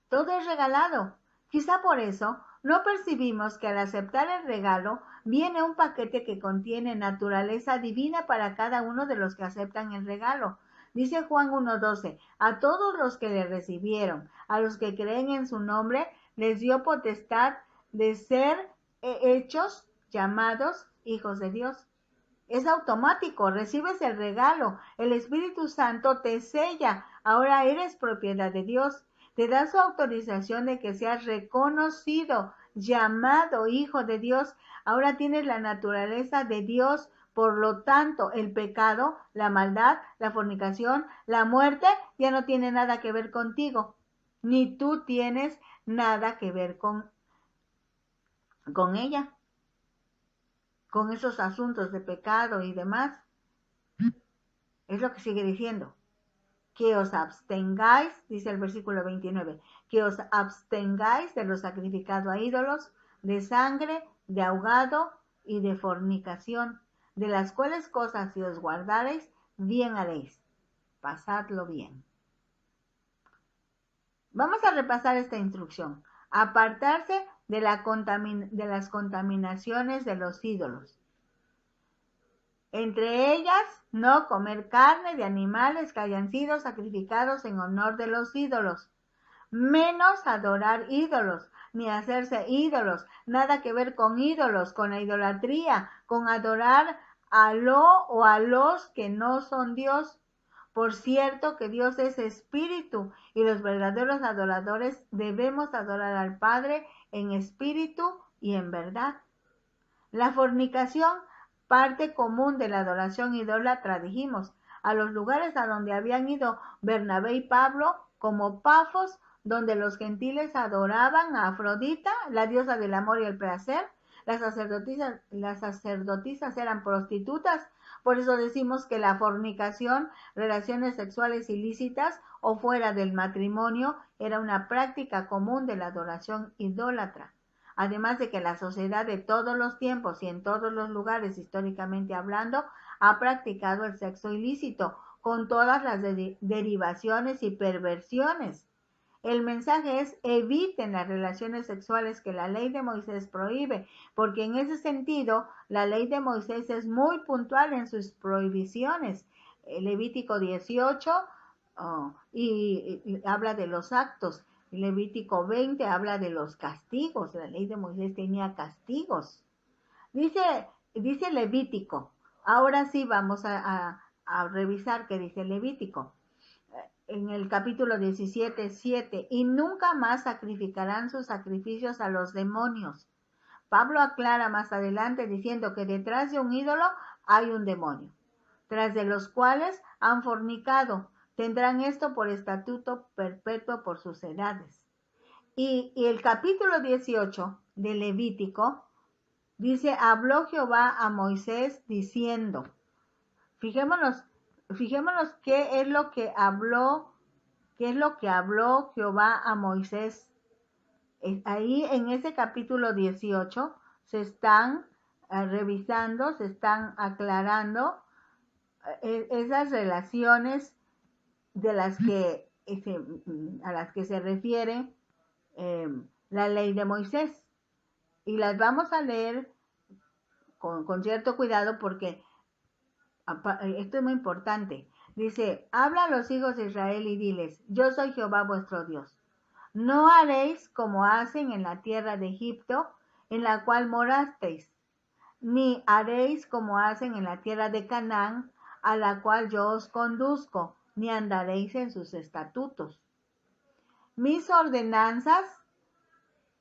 Todo es regalado. Quizá por eso no percibimos que al aceptar el regalo viene un paquete que contiene naturaleza divina para cada uno de los que aceptan el regalo. Dice Juan 1:12, a todos los que le recibieron, a los que creen en su nombre, les dio potestad de ser hechos, llamados hijos de Dios. Es automático, recibes el regalo, el Espíritu Santo te sella, ahora eres propiedad de Dios, te da su autorización de que seas reconocido, llamado hijo de Dios, ahora tienes la naturaleza de Dios, por lo tanto el pecado, la maldad, la fornicación, la muerte ya no tiene nada que ver contigo, ni tú tienes nada que ver con ella, con esos asuntos de pecado y demás. Es lo que sigue diciendo. Que os abstengáis, dice el versículo 29, que os abstengáis de lo sacrificado a ídolos, de sangre, de ahogado y de fornicación, de las cuales cosas si os guardareis, bien haréis. Pasadlo bien. Vamos a repasar esta instrucción. Apartarse de las contaminaciones de los ídolos. Entre ellas, no comer carne de animales que hayan sido sacrificados en honor de los ídolos, menos adorar ídolos, ni hacerse ídolos, nada que ver con ídolos, con la idolatría, con adorar a lo o a los que no son Dios. Por cierto que Dios es espíritu y los verdaderos adoradores debemos adorar al Padre en espíritu y en verdad. La fornicación, parte común de la adoración idólatra, dijimos, a los lugares a donde habían ido Bernabé y Pablo, como Pafos, donde los gentiles adoraban a Afrodita, la diosa del amor y el placer. Las sacerdotisas eran prostitutas, por eso decimos que la fornicación, relaciones sexuales ilícitas o fuera del matrimonio, era una práctica común de la adoración idólatra. Además de que la sociedad de todos los tiempos y en todos los lugares históricamente hablando ha practicado el sexo ilícito con todas las derivaciones y perversiones. El mensaje es: eviten las relaciones sexuales que la ley de Moisés prohíbe, porque en ese sentido la ley de Moisés es muy puntual en sus prohibiciones. Levítico 18 y habla de los actos. Levítico 20 habla de los castigos. La ley de Moisés tenía castigos. Dice Levítico. Ahora sí vamos a revisar qué dice Levítico. En el capítulo 17:7, y nunca más sacrificarán sus sacrificios a los demonios. Pablo aclara más adelante diciendo que detrás de un ídolo hay un demonio, tras de los cuales han fornicado. Tendrán esto por estatuto perpetuo por sus edades. Y el capítulo 18 de Levítico dice: habló Jehová a Moisés diciendo. Fijémonos qué es lo que habló Jehová a Moisés. Ahí en ese capítulo 18 se están revisando, se están aclarando esas relaciones de las que a las que se refiere la ley de Moisés. Y las vamos a leer con cierto cuidado porque esto es muy importante. Dice: habla a los hijos de Israel y diles: yo soy Jehová vuestro Dios. No haréis como hacen en la tierra de Egipto, en la cual morasteis, ni haréis como hacen en la tierra de Canaán, a la cual yo os conduzco, ni andaréis en sus estatutos. Mis ordenanzas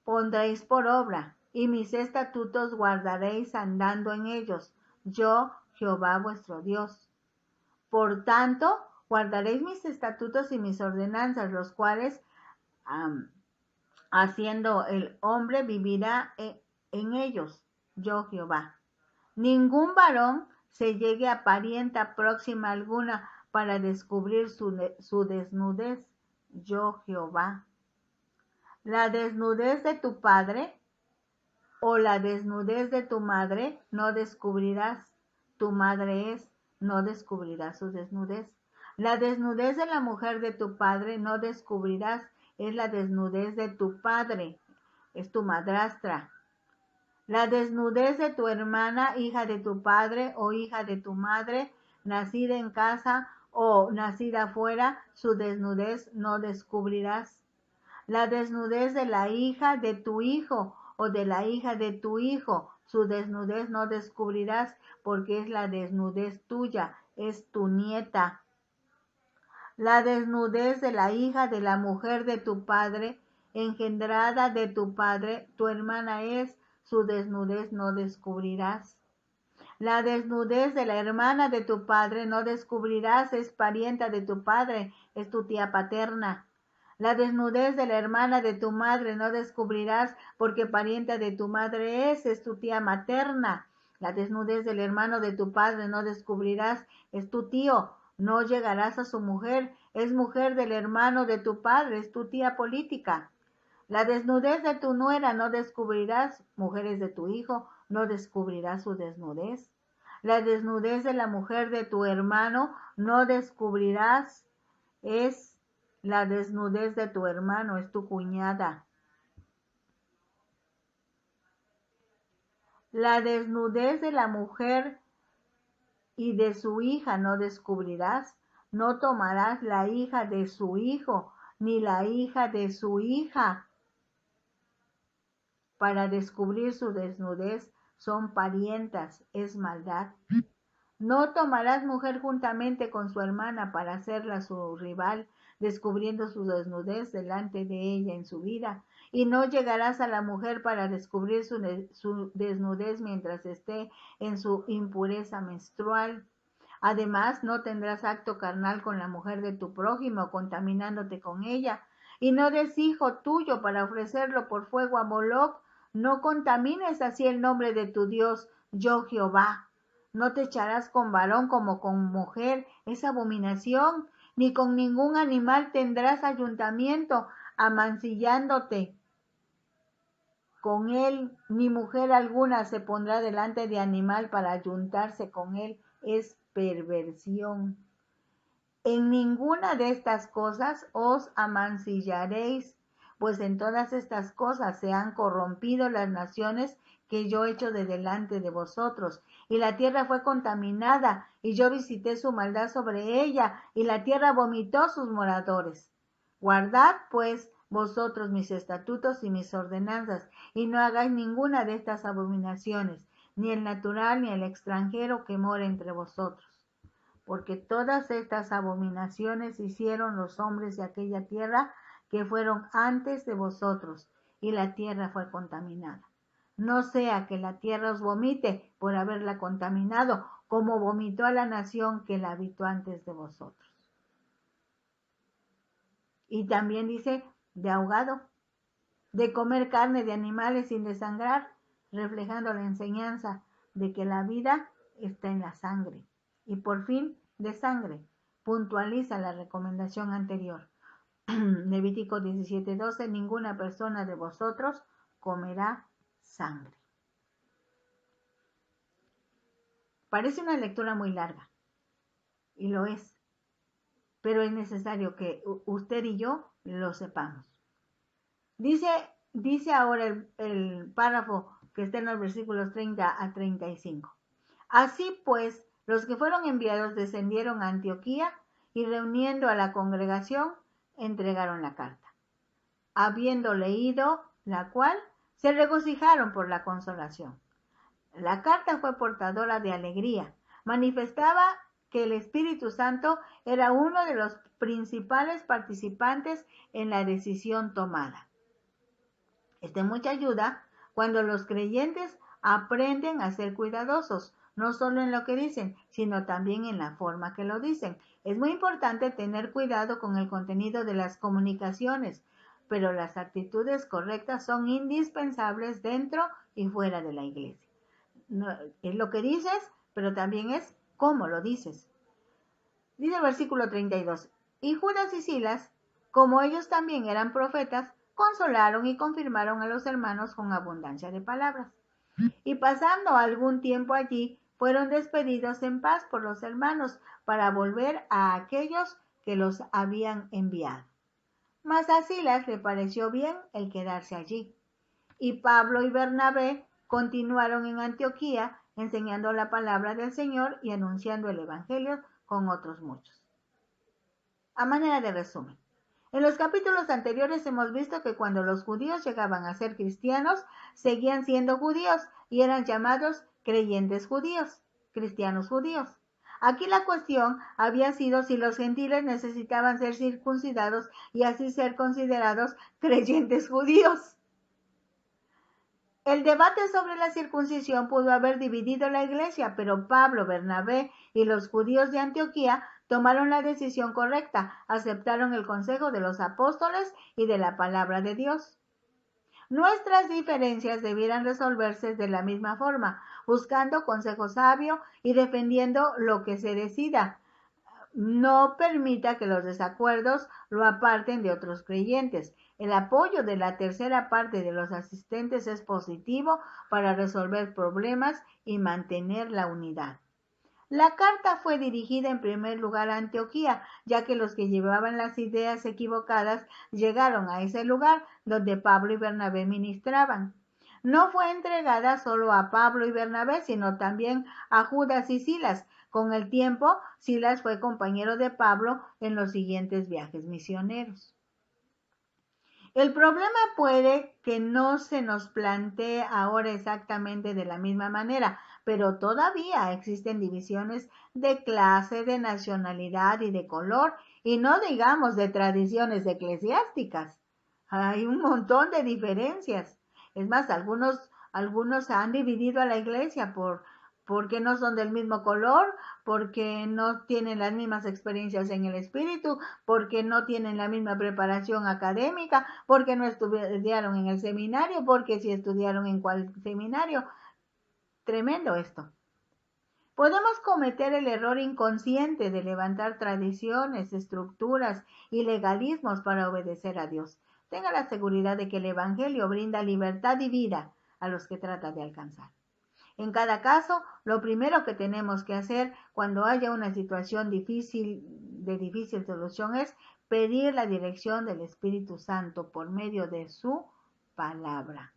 pondréis por obra, y mis estatutos guardaréis andando en ellos, yo, Jehová vuestro Dios. Por tanto, guardaréis mis estatutos y mis ordenanzas, los cuales haciendo el hombre vivirá en ellos, yo Jehová. Ningún varón se llegue a parienta próxima alguna para descubrir su desnudez, yo Jehová. La desnudez de tu padre o la desnudez de tu madre no descubrirás. Tu madre es, no descubrirás su desnudez. La desnudez de la mujer de tu padre no descubrirás, es la desnudez de tu padre, es tu madrastra. La desnudez de tu hermana, hija de tu padre o hija de tu madre, nacida en casa o nacida fuera, su desnudez no descubrirás. La desnudez de la hija de tu hijo o de la hija de tu hijo, su desnudez no descubrirás, porque es la desnudez tuya, es tu nieta. La desnudez de la hija de la mujer de tu padre, engendrada de tu padre, tu hermana es, su desnudez no descubrirás. La desnudez de la hermana de tu padre no descubrirás, es parienta de tu padre, es tu tía paterna. La desnudez de la hermana de tu madre no descubrirás, porque parienta de tu madre es tu tía materna. La desnudez del hermano de tu padre no descubrirás, es tu tío. No llegarás a su mujer, es mujer del hermano de tu padre, es tu tía política. La desnudez de tu nuera no descubrirás, mujeres de tu hijo, no descubrirás su desnudez. La desnudez de la mujer de tu hermano no descubrirás, es la desnudez de tu hermano, es tu cuñada. La desnudez de la mujer y de su hija no descubrirás. No tomarás la hija de su hijo, ni la hija de su hija, para descubrir su desnudez. Son parientas, es maldad. No tomarás mujer juntamente con su hermana para hacerla su rival, descubriendo su desnudez delante de ella en su vida. Y no llegarás a la mujer para descubrir su desnudez mientras esté en su impureza menstrual. Además, no tendrás acto carnal con la mujer de tu prójimo, contaminándote con ella. Y no des hijo tuyo para ofrecerlo por fuego a Moloc. No contamines así el nombre de tu Dios, yo Jehová. No te echarás con varón como con mujer, es abominación, ni con ningún animal tendrás ayuntamiento, amancillándote con él, ni mujer alguna se pondrá delante de animal para ayuntarse con él, es perversión. En ninguna de estas cosas os amancillaréis, pues en todas estas cosas se han corrompido las naciones que yo echo de delante de vosotros, y la tierra fue contaminada, y yo visité su maldad sobre ella, y la tierra vomitó sus moradores. Guardad, pues, vosotros mis estatutos y mis ordenanzas, y no hagáis ninguna de estas abominaciones, ni el natural ni el extranjero que mora entre vosotros. Porque todas estas abominaciones hicieron los hombres de aquella tierra que fueron antes de vosotros, y la tierra fue contaminada. No sea que la tierra os vomite por haberla contaminado, como vomitó a la nación que la habitó antes de vosotros. Y también dice de ahogado, de comer carne de animales sin desangrar, reflejando la enseñanza de que la vida está en la sangre. Y por fin, de sangre, puntualiza la recomendación anterior. Levítico 17:12, ninguna persona de vosotros comerá sangre. Parece una lectura muy larga, y lo es, pero es necesario que usted y yo lo sepamos. Dice ahora el párrafo que está en los versículos 30 a 35. Así pues, los que fueron enviados descendieron a Antioquía y reuniendo a la congregación, entregaron la carta. Habiendo leído la cual, se regocijaron por la consolación. La carta fue portadora de alegría. Manifestaba que el Espíritu Santo era uno de los principales participantes en la decisión tomada. Es de mucha ayuda cuando los creyentes aprenden a ser cuidadosos, no solo en lo que dicen, sino también en la forma que lo dicen. Es muy importante tener cuidado con el contenido de las comunicaciones, pero las actitudes correctas son indispensables dentro y fuera de la iglesia. No, es lo que dices, pero también es cómo lo dices. Dice el versículo 32, y Judas y Silas, como ellos también eran profetas, consolaron y confirmaron a los hermanos con abundancia de palabras. Y pasando algún tiempo allí, fueron despedidos en paz por los hermanos para volver a aquellos que los habían enviado. Mas a Silas le pareció bien el quedarse allí. Y Pablo y Bernabé continuaron en Antioquía enseñando la palabra del Señor y anunciando el Evangelio con otros muchos. A manera de resumen, en los capítulos anteriores hemos visto que cuando los judíos llegaban a ser cristianos, seguían siendo judíos y eran llamados creyentes judíos, cristianos judíos. Aquí la cuestión había sido si los gentiles necesitaban ser circuncidados y así ser considerados creyentes judíos. El debate sobre la circuncisión pudo haber dividido la iglesia, pero Pablo, Bernabé y los judíos de Antioquía tomaron la decisión correcta, aceptaron el consejo de los apóstoles y de la palabra de Dios. Nuestras diferencias debieran resolverse de la misma forma, buscando consejo sabio y defendiendo lo que se decida. No permita que los desacuerdos lo aparten de otros creyentes. El apoyo de la tercera parte de los asistentes es positivo para resolver problemas y mantener la unidad. La carta fue dirigida en primer lugar a Antioquía, ya que los que llevaban las ideas equivocadas llegaron a ese lugar donde Pablo y Bernabé ministraban. No fue entregada solo a Pablo y Bernabé, sino también a Judas y Silas. Con el tiempo, Silas fue compañero de Pablo en los siguientes viajes misioneros. El problema puede que no se nos plantee ahora exactamente de la misma manera, pero todavía existen divisiones de clase, de nacionalidad y de color, y no digamos de tradiciones eclesiásticas. Hay un montón de diferencias. Es más, algunos han dividido a la iglesia porque no son del mismo color, porque no tienen las mismas experiencias en el espíritu, porque no tienen la misma preparación académica, porque no estudiaron en el seminario, porque sí estudiaron en cuál seminario. Tremendo esto. Podemos cometer el error inconsciente de levantar tradiciones, estructuras y legalismos para obedecer a Dios. Tenga la seguridad de que el Evangelio brinda libertad y vida a los que trata de alcanzar. En cada caso, lo primero que tenemos que hacer cuando haya una situación de difícil solución es pedir la dirección del Espíritu Santo por medio de su palabra,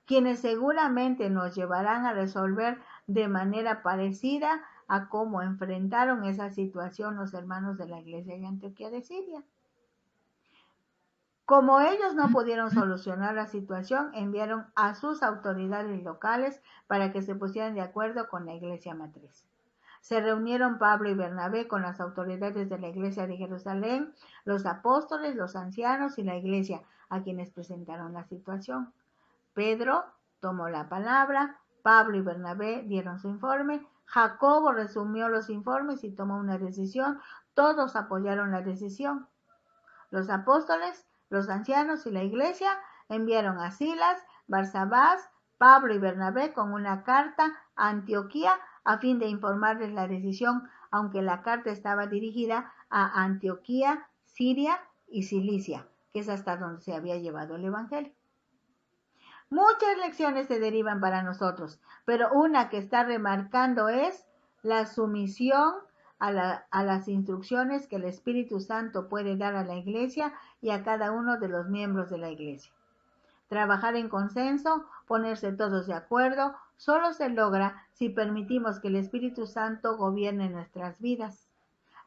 quienes seguramente nos llevarán a resolver de manera parecida a cómo enfrentaron esa situación los hermanos de la iglesia de Antioquía de Siria. Como ellos no pudieron solucionar la situación, enviaron a sus autoridades locales para que se pusieran de acuerdo con la iglesia matriz. Se reunieron Pablo y Bernabé con las autoridades de la iglesia de Jerusalén, los apóstoles, los ancianos y la iglesia, a quienes presentaron la situación. Pedro tomó la palabra, Pablo y Bernabé dieron su informe, Jacobo resumió los informes y tomó una decisión, todos apoyaron la decisión. Los apóstoles, los ancianos y la iglesia enviaron a Silas, Barsabás, Pablo y Bernabé con una carta a Antioquía a fin de informarles la decisión, aunque la carta estaba dirigida a Antioquía, Siria y Cilicia, que es hasta donde se había llevado el Evangelio. Muchas lecciones se derivan para nosotros, pero una que está remarcando es la sumisión a las instrucciones que el Espíritu Santo puede dar a la iglesia y a cada uno de los miembros de la iglesia. Trabajar en consenso, ponerse todos de acuerdo, solo se logra si permitimos que el Espíritu Santo gobierne nuestras vidas,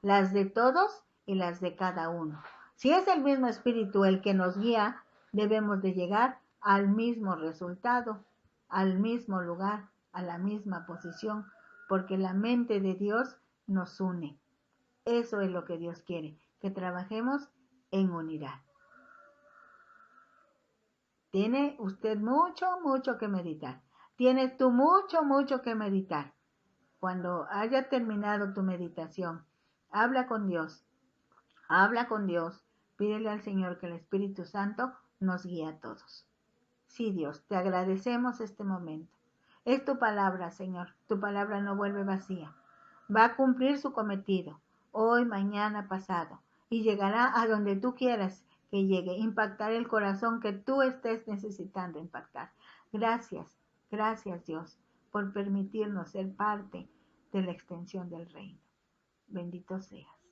las de todos y las de cada uno. Si es el mismo Espíritu el que nos guía, debemos de llegar al mismo resultado, al mismo lugar, a la misma posición, porque la mente de Dios nos une. Eso es lo que Dios quiere, que trabajemos en unidad. Tiene usted mucho que meditar. Tienes tú mucho que meditar. cuando haya terminado tu meditación, habla con Dios, habla con Dios, pídele al Señor que el Espíritu Santo nos guíe a todos. Sí, Dios, te agradecemos este momento. Es tu palabra, Señor. Tu palabra no vuelve vacía. Va a cumplir su cometido, hoy, mañana, pasado, y llegará a donde tú quieras que llegue, impactar el corazón que tú estés necesitando impactar. Gracias, gracias, Dios, por permitirnos ser parte de la extensión del reino. Bendito seas.